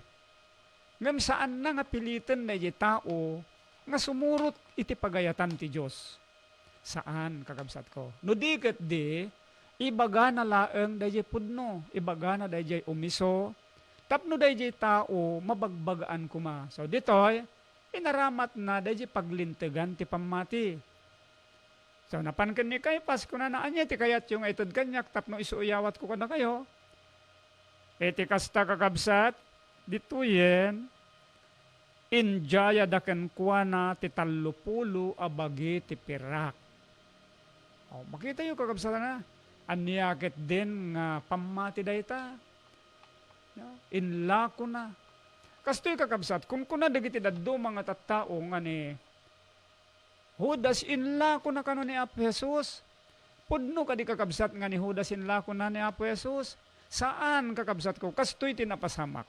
Ngam saan na nga pilitin dahi tao nga sumurot iti pagayatan ti Diyos. Saan, kakabsat ko? No di ket di, ibaga na laeng dahi pudno, ibaga na dahi umiso, tapno dahi tao mabagbagaan kuma. So ditoy, inaramat na dahi paglintegan ti pamati. So napankin ni Caiphas, kuna naanya ti kayat yung itod kanyak, tapno isuuyawat ko kada kayo. Iti kasta kakabsat, dituyen, injaya daken kuana ti tallupulo abagi ti pirak. O, makita yung kakabsat na, aniyakit din nga pamati dayta. Inlako na. Kastoy kakabsat, kung kuna dagiti daddo mga tattao nga ni Judas inlako na kano ni Apo Jesus. Pudno ka di kakabsat nga ni Judas inlako na ni Apo Jesus. Saan kakabsat ko? Kastoy tinapasamak.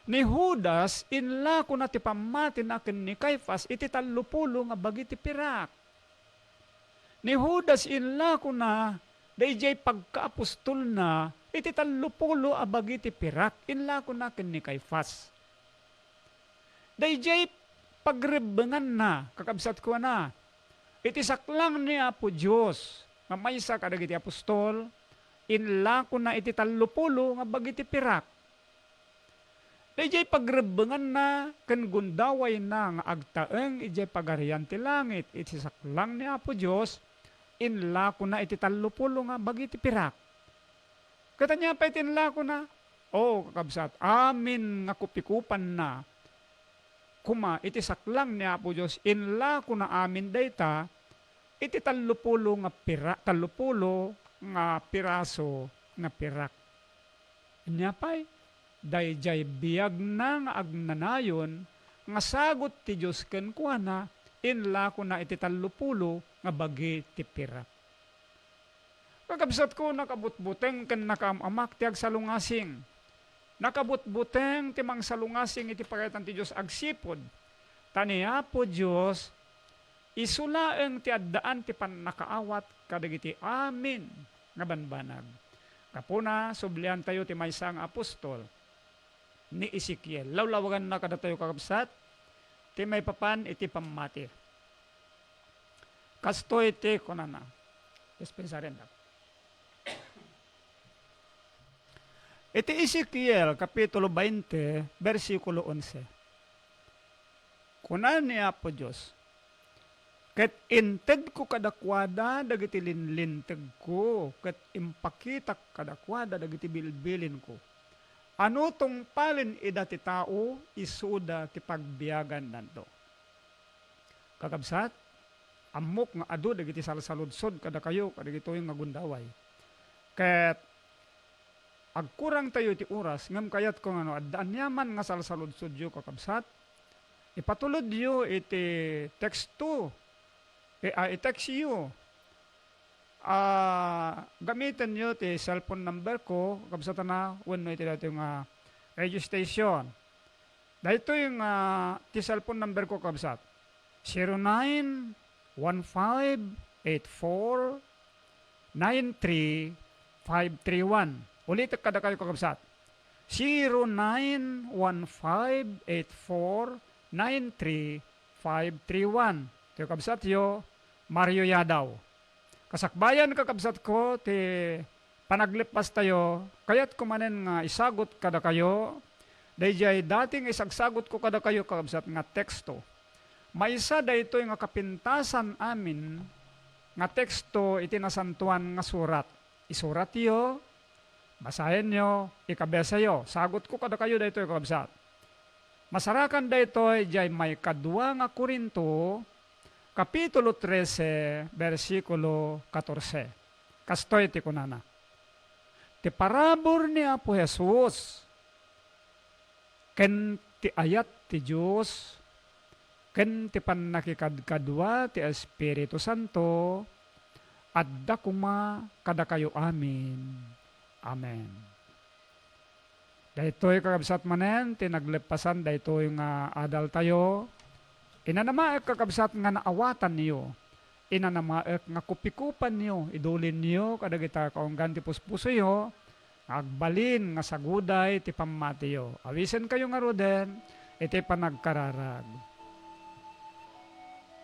Ni Judas inlako na ti pamati na ken ni Caiphas iti tallupulo nga bagi ti pirak. Ni Judas inlako na dayjay pagkaapostol na iti tallupulo a bagi ti pirak. Inlako na ken ni Caiphas. Dayjay pagrebengan na, kakabsat ko na, iti saklang ni Apo Diyos, nga maysa kadagiti apostol, inlako na iti tallupulo nga bagiti pirak. Dayjay pagrebengan na, ken gundaway na nga agtaeng ijay pagarian ti langit, iti saklang ni Apo Diyos, inlako na iti tallupulo nga bagiti pirak. Katanya pa iti inlako na, kakabsat, amin nga kupikupan na, kuma iti saklang ni Apo Diyos inla ko na amin dayta iti tallupulo nga piraso nga pirak. Inyapay dayjay biyag na nga agnanayon nga sagot ti Diyos ken kuana inla ko na iti tallupulo nga bagi ti pirak. Kakabsat ko nakabutbuteng ken nakamamak ti agsalungasing. Nakabutbuteng ti mangsalungasing iti pagayatan ti Diyos agsipod. Taniya po Diyos, isulaeng ti addaan ti pannakaawat kadagiti amin nga banbanag. Kapuna, sublihan tayo ti maysa nga apostol ni Ezekiel. Lawlawagan na kada tayo kakabsat, ti may papan iti pamati. Kastoy ti kunana. Dispensaren na. Iti Ezekiel, kapitulo 20, versikulo 11. Kunan ni Apo Diyos, ket inted ko kadakwada dagiti linlinteg ko, ket impakitak kadakwada dagiti bilbilin ko. Ano tong palin ida ti tao, isuda ti pagbiyagan nanto. Kakabsat, amok nga adu dagiti salsaludsod kada kayo, kadagito yung nga gundaway. Ket agkurang tayo ti oras, ngam kayat ko nga addaan yaman nga salsaludsod yu kakabsat, ipatulod yu iti teksto, i-text yu, gamitin nyo ti cellphone number ko, kakabsat na, wano iti dito yung registration. Dito yung ti cellphone number ko kakabsat, 09158493 Ulit kada kayo kakabsat. 09158493 531. Ito kabsat yo, Mario Yadaw. Kasakbayan kakabsat ko, ti panaglipas tayo, kaya't kumanen nga isagot kada kayo, dayjay dating isagsagot ko kada kayo kakabsat nga teksto. Maisa dayto nga kapintasan amin, nga teksto iti nasantuan nga surat. Isurat yo, basahin nyo, ikabesa yo. Sagot ko kada kayo dayto kakabsat. Masarakan dayto jay may kadwa nga Korinto, Kapitulo 13, versikulo 14. Kastoy ti kunana. Ti parabor ni Apo Jesus, ken ti ayat ti Diyos, ken ti pannakikadkadwa ti Espiritu Santo, adda kuma kada kayo amin. Amen. Daytoy kakabsat manen, tinaglepasan daytoy nga adal tayo, inanamaek kakabsat nga naawatan niyo, inanamaek nga kupikupan niyo, idulin niyo, kadagita kaunggan ti puspuso yo, agbalin nga saguday ti pamati yo. Awisen kayo nga roden, iti panagkararag.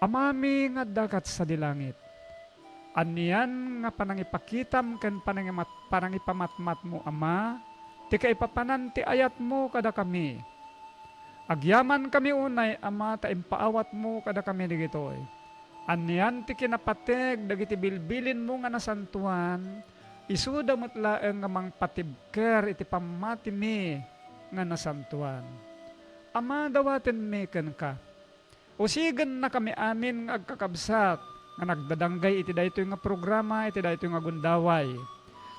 Amami nga dakat sa dilangit, aniyan nga panangipakitam ken panangipamatmat mo, Ama, ti kaipapanan ti ayat mo kada kami. Agyaman kami unay, Ama, ta impaawat mo kada kami digitoy. Aniyan ti kinapateg, dagiti bilbilin mo nga nasantuan, isuda mutlaeng nga mangpatibker iti pamati mi nga nasantuan. Ama, dawaten mi ken ka. Usigen na kami amin nga agkakabsat, nga nagdadanggay iti daytoy nga programa, iti daytoy nga gundaway.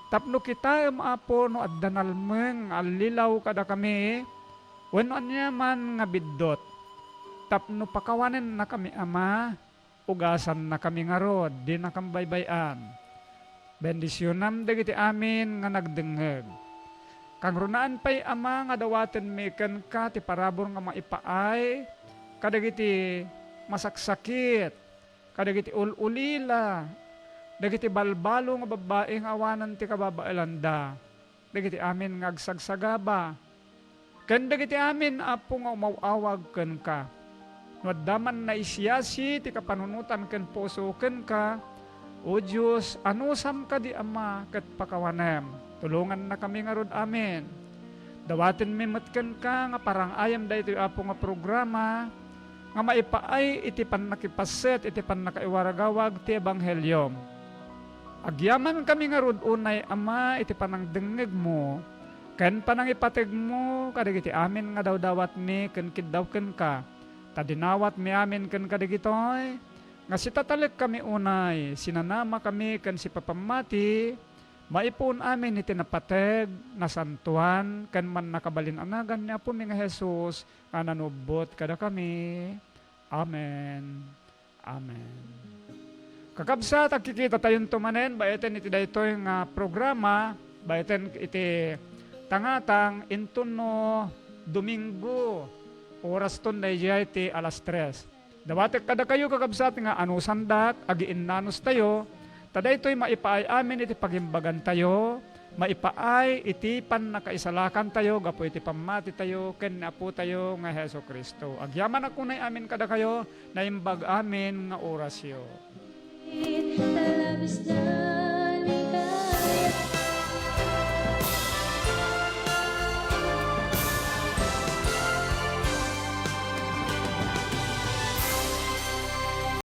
Tapno kita Apo no addanalmeng alilaw kada kami, wenno anya man nga biddot. Tapno pakawanen na kami, Ama, ugasan na kami nga rod, di na kambaybayan. Bendisyonam dagiti amin nga nagdengeg. Kang runaan pa'y, Ama, nga dawaten meken ka ti parabor nga maipaay, kadagiti masaksakit, kadagiti ululila, dagiti balbalo nga babae nga awanan ti kababaelanda, dagiti amin nga agsagsagaba, ken dagiti amin Apo nga umawawag ken ka. Nadaman na isyasi ti kapanunutan ken puso ken ka, o Diyos, anusam ka di Ama ket pakawanem. Tulungan na kami nga rod amin. Dawaten mi met ken ka nga parang ayam daytoy Apo nga programa nga maipaay iti pannakipaset iti pannakaiwaragawag ti ebanghelyom. Agyaman kami nga rod unay Ama iti panangdengeg mo, ken panangipateg mo kadagiti amin nga dawdawat mi ken kiddaw ken ka. Tadinawat mi amin ken kadigitoy, nga sitatalek kami unay, sinanama kami ken si papamati, maipon amin iti napateg, nasantuan, ken man nakabalin anagan ni Apo mi nga Jesus, nga nanubot kada kami. Amen. Amen. Kakabsat, agkikita tayon tumanen, baiten iti daytoy nga programa, baiten iti tangatang intuno Domingo, oras ton dayjay ti alas 3. Dawatek kada kayo kakabsat nga anusandak, agiin nanos tayo, tadaytoy maipaay amin iti pagimbagan tayo, maipaay iti pannakaisalakan tayo, gapo iti pamati tayo, ken Apo tayo nga Heso Kristo. Agyaman akunay amin kada kayo, na imbag amin nga orasyo. The love is done.